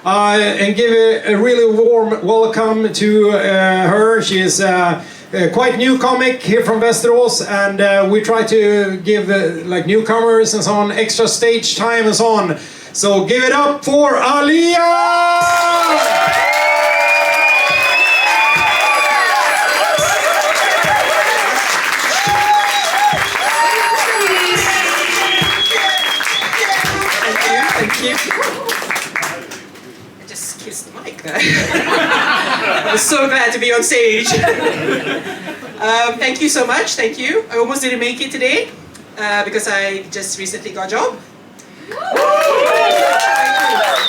and give a really warm welcome to her. She is a quite new comic here from Västerås, and we try to give like newcomers and so on extra stage time and so on. So give it up for Alia! I just kissed the mic there. I was so glad to be on stage. Thank you so much, thank you. I almost didn't make it today because I just recently got a job.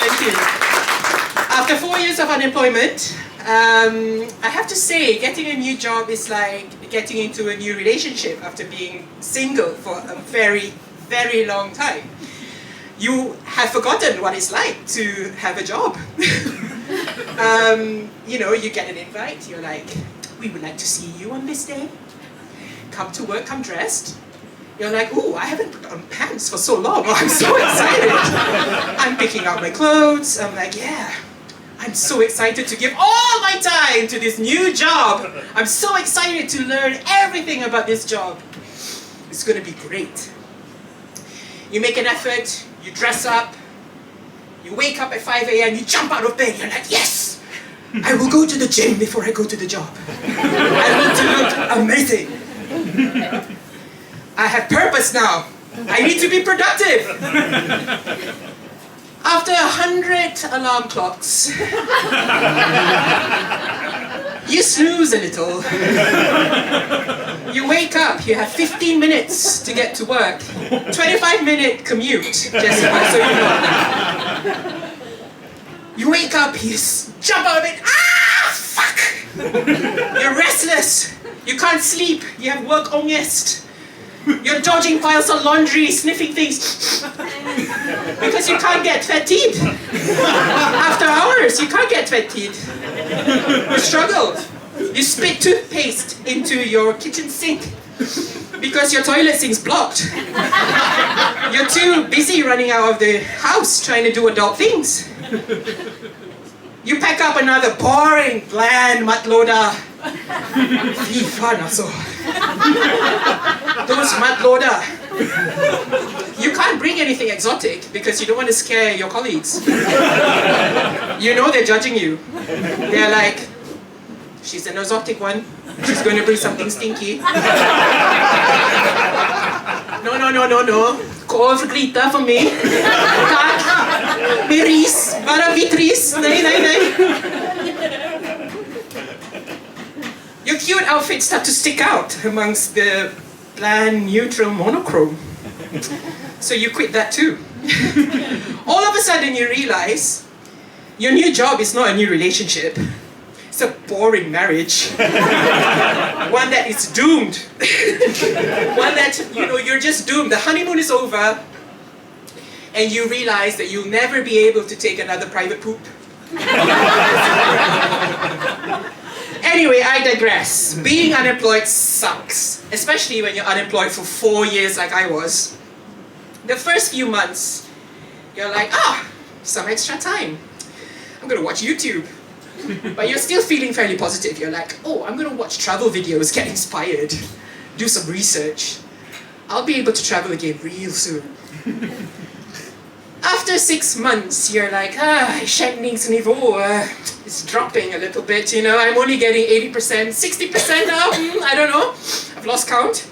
Thank you. After 4 years of unemployment, I have to say getting a new job is like getting into a new relationship after being single for a very, very long time. You have forgotten what it's like to have a job. You know, you get an invite, you're like, we would like to see you on this day. Come to work, come dressed. You're like, ooh, I haven't put on pants for so long. Oh, I'm so excited. I'm picking out my clothes. I'm like, yeah, I'm so excited to give all my time to this new job. I'm so excited to learn everything about this job. It's gonna be great. You make an effort, you dress up, you wake up at 5 a.m, you jump out of bed, you're like, yes! I will go to the gym before I go to the job. I want to look amazing. I have purpose now. I need to be productive. After 100 alarm clocks, you snooze a little. You wake up, you have 15 minutes to get to work. 25-minute commute, Jessica, so you know. You wake up, you jump out of bed, ah, fuck! You're restless, you can't sleep, you have work angst. You're dodging piles of laundry, sniffing things. Because you can't get fat teeth. After hours, you can't get fat teeth. You struggle. You spit toothpaste into your kitchen sink because your toilet sink's blocked. You're too busy running out of the house trying to do adult things. You pack up another boring, bland matloader. Fy fan alltså. Those matloader. You can't bring anything exotic because you don't want to scare your colleagues. You know they're judging you. They're like, she's an exotic one. She's going to bring something stinky. No. Korv gryta för mig. Tack. Med ris. Bara vitt ris. Nej. Your cute outfits start to stick out amongst the bland, neutral monochrome. So you quit that too. All of a sudden you realize your new job is not a new relationship. It's a boring marriage. One that is doomed. One that, you know, you're just doomed. The honeymoon is over and you realize that you'll never be able to take another private poop. Anyway, I digress. Being unemployed sucks, especially when you're unemployed for 4 years like I was. The first few months, you're like, some extra time. I'm gonna watch YouTube. But you're still feeling fairly positive. You're like, oh, I'm gonna watch travel videos, get inspired, do some research. I'll be able to travel again real soon. After 6 months, you're like, ersättningsnivå is dropping a little bit, you know, I'm only getting 80%, 60% now, I don't know, I've lost count.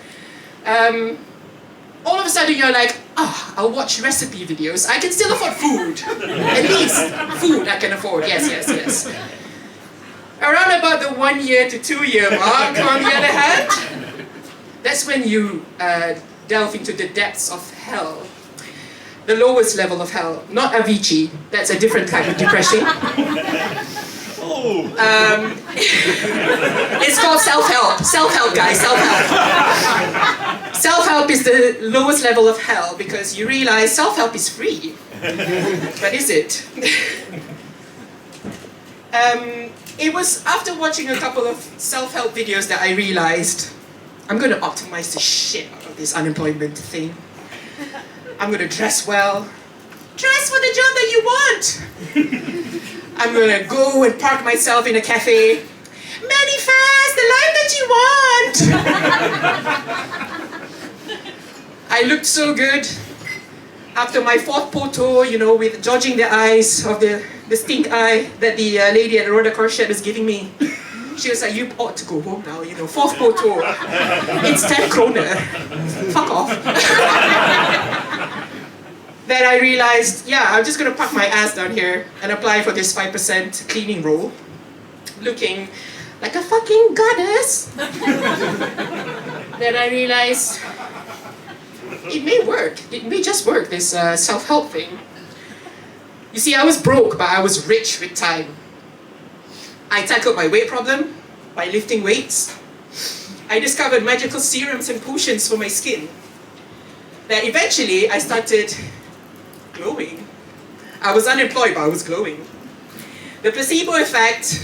All of a sudden you're like, I'll watch recipe videos, I can still afford food. At least food I can afford, yes. Around about the 1 year to 2 year mark, on the other hand, that's when you delve into the depths of hell. The lowest level of hell, not Avicii, that's a different kind of depression. It's called self-help. Self-help, guys, self-help. Self-help is the lowest level of hell because you realize self-help is free. But is it? It was after watching a couple of self-help videos that I realized I'm going to optimize the shit out of this unemployment thing. I'm going to dress well. Dress for the job that you want! I'm gonna go and park myself in a cafe. Manifest the life that you want! I looked so good. After my fourth photo, you know, with dodging the eyes of the stink eye that the lady at the Roda Corset was giving me. She was like, you ought to go home now, you know, fourth photo. It's 10 kroner. Fuck off. Then I realized, yeah, I'm just gonna park my ass down here and apply for this 5% cleaning role. Looking like a fucking goddess. Then I realized, it may work. It may just work, this self-help thing. You see, I was broke, but I was rich with time. I tackled my weight problem by lifting weights. I discovered magical serums and potions for my skin. That eventually I started glowing. I was unemployed, but I was glowing. The placebo effect,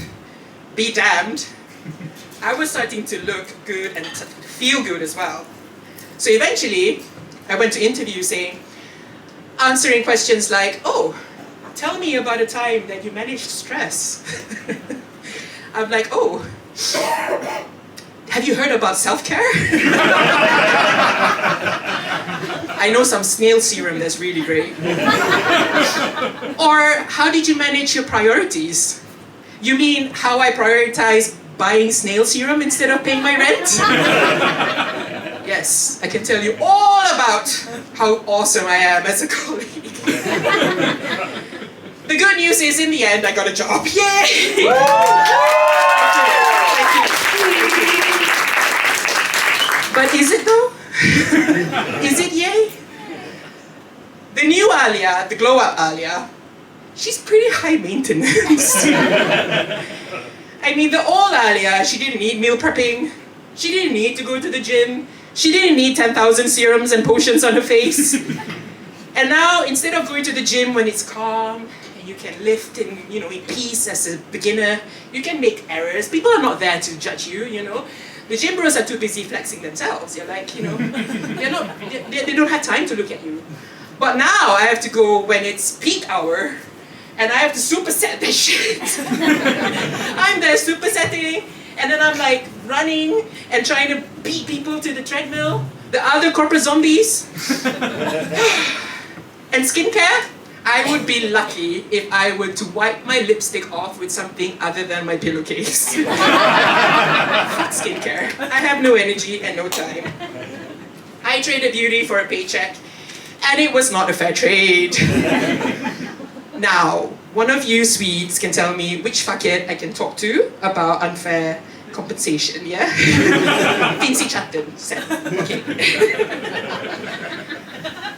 be damned. I was starting to look good and feel good as well. So eventually, I went to interviews answering questions like, oh, tell me about a time that you managed stress. I'm like, oh, have you heard about self-care? I know some snail serum that's really great. Or, how did you manage your priorities? You mean how I prioritize buying snail serum instead of paying my rent? Yes, I can tell you all about how awesome I am as a colleague. The good news is, in the end, I got a job. Yay! But is it though? Is it yay? The new Alia, the glow-up Alia, she's pretty high maintenance. I mean, the old Alia, she didn't need meal prepping. She didn't need to go to the gym. She didn't need 10,000 serums and potions on her face. And now, instead of going to the gym when it's calm, and you can lift in peace as a beginner, you can make errors. People are not there to judge you, you know. The gym bros are too busy flexing themselves. You're like, they don't have time to look at you. But now I have to go when it's peak hour, and I have to superset this shit. I'm there supersetting, and then I'm like running and trying to beat people to the treadmill, the other corporate zombies. And skincare, I would be lucky if I were to wipe my lipstick off with something other than my pillowcase. Fuck skincare. I have no energy and no time. I traded beauty for a paycheck, and it was not a fair trade. Now, one of you Swedes can tell me which fuckhead I can talk to about unfair compensation, yeah? Finns i chatten sen. Okay.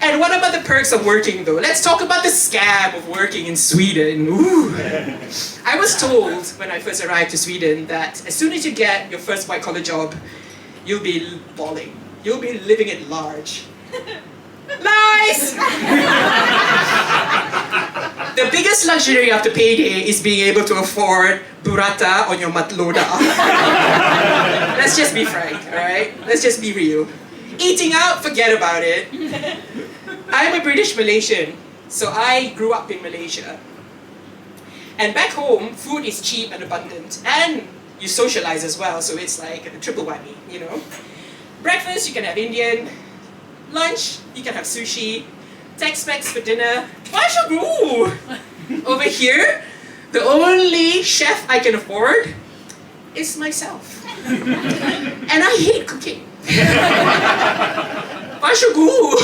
And what about the perks of working though? Let's talk about the scam of working in Sweden. Ooh. I was told when I first arrived to Sweden that as soon as you get your first white-collar job, you'll be balling. You'll be living it large. Lies! The biggest luxury after payday is being able to afford burrata on your matloda. Let's just be frank, alright? Let's just be real. Eating out, forget about it. I'm a British Malaysian, so I grew up in Malaysia. And back home, food is cheap and abundant, and you socialize as well, so it's like a triple whammy, you know? Breakfast, you can have Indian. Lunch, you can have sushi. Tex-Mex for dinner. Pashagu! Over here, the only chef I can afford is myself. And I hate cooking. Pashagu!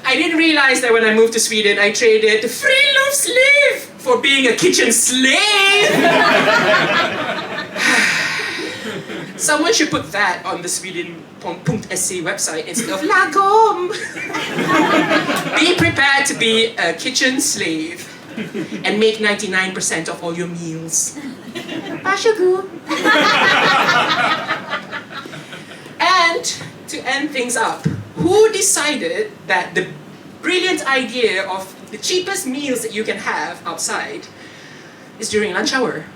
I didn't realize that when I moved to Sweden, I traded the free love slave for being a kitchen slave. Someone should put that on the Sweden.se website instead of lagom. Be prepared to be a kitchen slave and make 99% of all your meals. Pashagu. And to end things up, who decided that the brilliant idea of the cheapest meals that you can have outside is during lunch hour?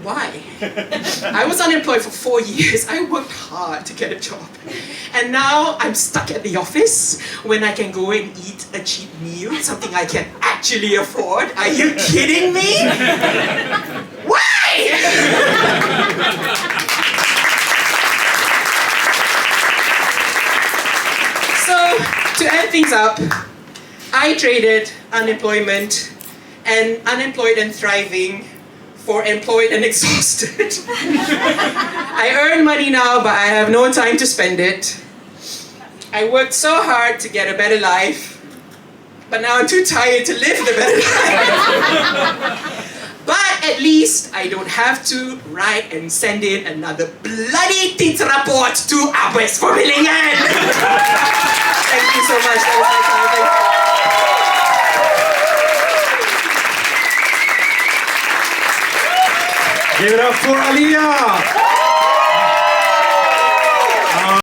Why? I was unemployed for 4 years. I worked hard to get a job. And now I'm stuck at the office when I can go and eat a cheap meal, something I can actually afford. Are you kidding me? Why? So, to end things up, I traded unemployment and unemployed and thriving for employed and exhausted. I earn money now, but I have no time to spend it. I worked so hard to get a better life, but now I'm too tired to live the better life. But at least I don't have to write and send in another bloody tidsrapport to Arbeidsformidlingen. Thank you so much. That was my time. Thank you. Give it up for Aliyah!